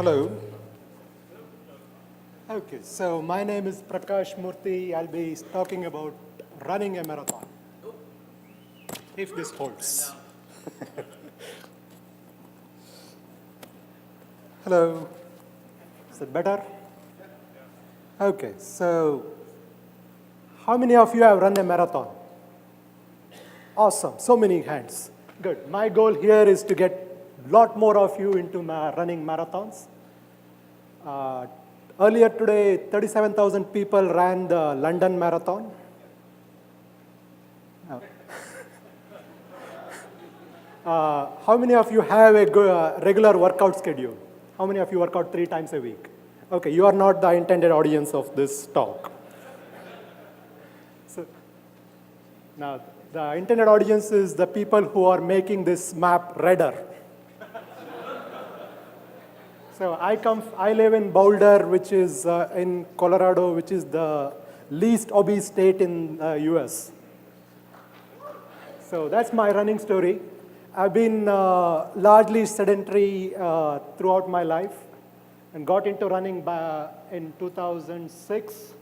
Hello. Okay, so my name is Prakash Murthy. I'll be talking about running a marathon, if this holds. Hello. Is it better? Okay, so how many of you have run a marathon? Awesome, so many hands. Good. My goal here is to get a lot more of you into running marathons. Earlier today, 37,000 people ran the London Marathon. How many of you have a regular workout schedule? How many of you work out 3 times a week? Okay, you are not the intended audience of this talk. So, now, the intended audience is the people who are making this map redder. So I live in Boulder, which is in Colorado, which is the least obese state in the US. So that's my running story. I've been largely sedentary throughout my life and got into running in 2006.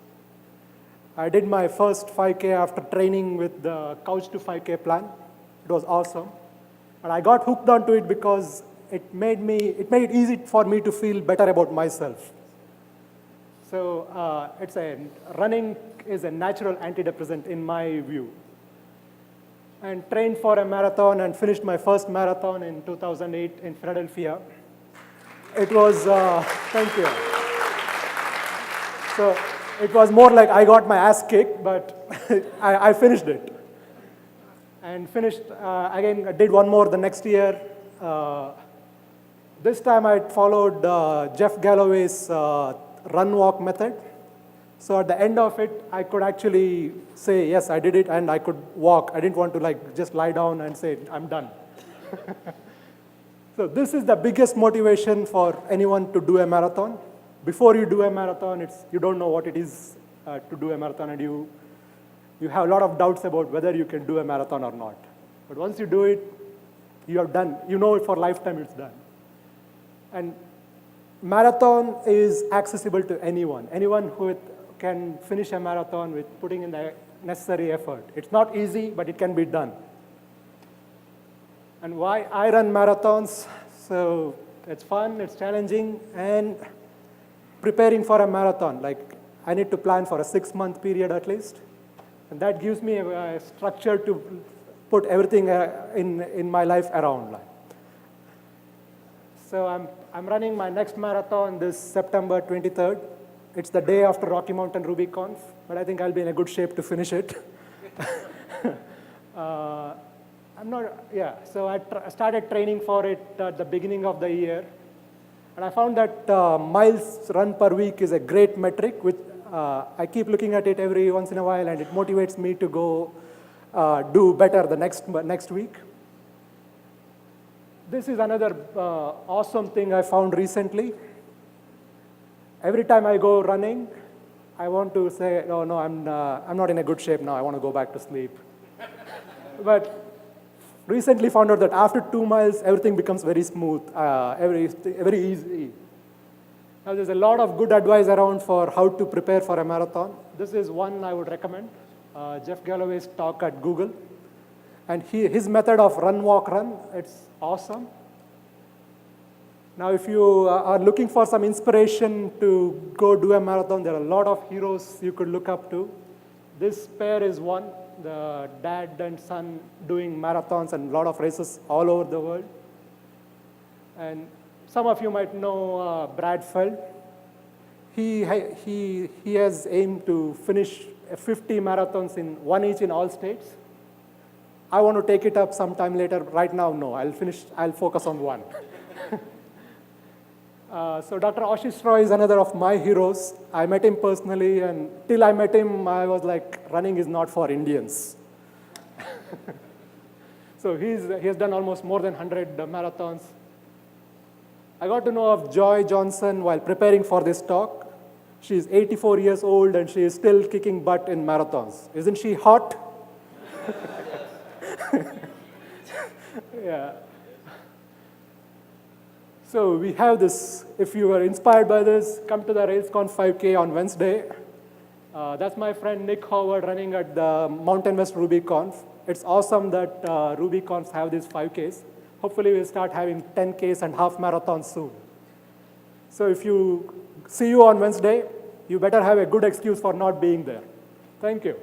I did my first 5K after training with the Couch to 5K plan. It was awesome. And I got hooked onto it because it made it easy for me to feel better about myself. So running is a natural antidepressant in my view. And trained for a marathon and finished my first marathon in 2008 in Philadelphia. It was, thank you. So it was more like I got my ass kicked, but I finished it. And finished, again, I did one more the next year. This time I followed Jeff Galloway's run-walk method. So at the end of it, I could actually say, yes, I did it, and I could walk. I didn't want to just lie down and say, I'm done. So this is the biggest motivation for anyone to do a marathon. Before you do a marathon, you don't know what it is to do a marathon, and you have a lot of doubts about whether you can do a marathon or not. But once you do it, you are done. You know it for a lifetime it's done. And marathon is accessible to anyone. Anyone who can finish a marathon with putting in the necessary effort. It's not easy, but it can be done. And why I run marathons? So it's fun, it's challenging, and preparing for a marathon. I need to plan for a 6-month period at least. And that gives me a structure to put everything in my life around. So I'm running my next marathon this September 23rd. It's the day after Rocky Mountain RailsConf, but I think I'll be in a good shape to finish it. So I started training for it at the beginning of the year. And I found that miles run per week is a great metric, which I keep looking at it every once in a while, and it motivates me to go do better the next week. This is another awesome thing I found recently. Every time I go running, I want to say, oh, no, I'm not in a good shape now. I want to go back to sleep. But recently found out that after 2 miles, everything becomes very smooth, very easy. Now, there's a lot of good advice around for how to prepare for a marathon. This is one I would recommend, Jeff Galloway's talk at Google. And his method of run, walk, run, it's awesome. Now, if you are looking for some inspiration to go do a marathon, there are a lot of heroes you could look up to. This pair is one, the dad and son doing marathons and a lot of races all over the world. And some of you might know Brad Feld. He has aimed to finish 50 marathons, one each in all states. I want to take it up sometime later. Right now, no. I'll focus on one. So Dr. Ashish Roy is another of my heroes. I met him personally, and till I met him, I was like, running is not for Indians. So he has done almost more than 100 marathons. I got to know of Joy Johnson while preparing for this talk. She's 84 years old, and she is still kicking butt in marathons. Isn't she hot? Yeah. So we have this, if you are inspired by this, come to the RailsConf 5K on Wednesday. That's my friend Nick Howard running at the Mountain West RubyConf. It's awesome that RubyConfs have these 5Ks. Hopefully we'll start having 10Ks and half marathons soon. So if you see you on Wednesday, you better have a good excuse for not being there. Thank you.